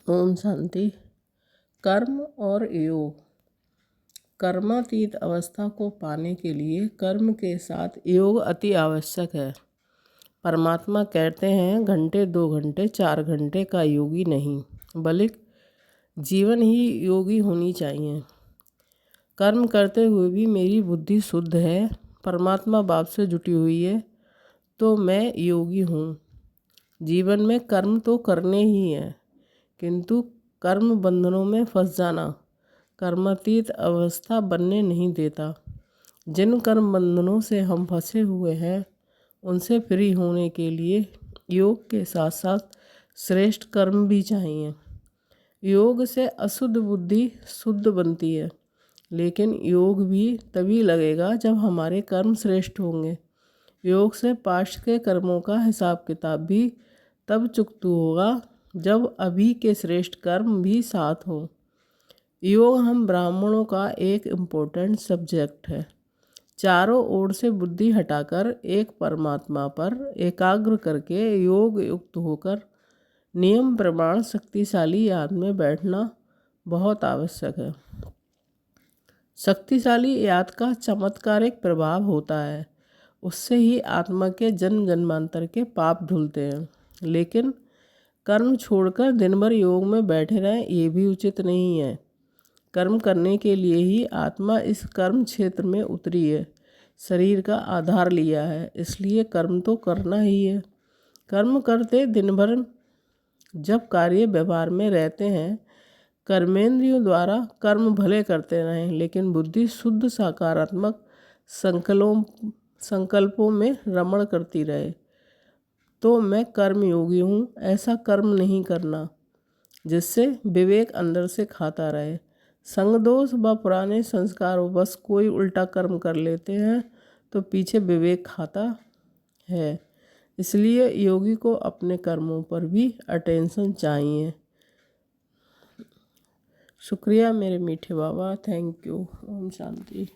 ओम शांति। कर्म और योग। कर्मातीत अवस्था को पाने के लिए कर्म के साथ योग अति आवश्यक है। परमात्मा कहते हैं, घंटे 2 घंटे 4 घंटे का योगी नहीं, बल्कि जीवन ही योगी होनी चाहिए। कर्म करते हुए भी मेरी बुद्धि शुद्ध है, परमात्मा बाप से जुटी हुई है, तो मैं योगी हूँ। जीवन में कर्म तो करने ही हैं, किंतु कर्म बंधनों में फंस जाना कर्मातीत अवस्था बनने नहीं देता। जिन कर्म बंधनों से हम फंसे हुए हैं, उनसे फ्री होने के लिए योग के साथ साथ श्रेष्ठ कर्म भी चाहिए। योग से अशुद्ध बुद्धि शुद्ध बनती है, लेकिन योग भी तभी लगेगा जब हमारे कर्म श्रेष्ठ होंगे। योग से पास्ट के कर्मों का हिसाब किताब भी तब चुकता होगा जब अभी के श्रेष्ठ कर्म भी साथ हों। योग हम ब्राह्मणों का एक इम्पोर्टेंट सब्जेक्ट है। चारों ओर से बुद्धि हटाकर एक परमात्मा पर एकाग्र करके योग युक्त होकर नियम प्रमाण शक्तिशाली याद में बैठना बहुत आवश्यक है। शक्तिशाली याद का चमत्कारिक प्रभाव होता है, उससे ही आत्मा के जन्म जन्मांतर के पाप धुलते हैं। लेकिन कर्म छोड़कर दिन भर योग में बैठे रहें, ये भी उचित नहीं है। कर्म करने के लिए ही आत्मा इस कर्म क्षेत्र में उतरी है, शरीर का आधार लिया है, इसलिए कर्म तो करना ही है। कर्म करते दिन भर जब कार्य व्यवहार में रहते हैं, कर्मेंद्रियों द्वारा कर्म भले करते रहें, लेकिन बुद्धि शुद्ध सकारात्मक संकल्पों में रमण करती रहे, तो मैं कर्म योगी हूँ। ऐसा कर्म नहीं करना जिससे विवेक अंदर से खाता रहे। संग दोष व पुराने संस्कारों बस कोई उल्टा कर्म कर लेते हैं तो पीछे विवेक खाता है। इसलिए योगी को अपने कर्मों पर भी अटेंशन चाहिए। शुक्रिया मेरे मीठे बाबा, थैंक यू। ओम शांति।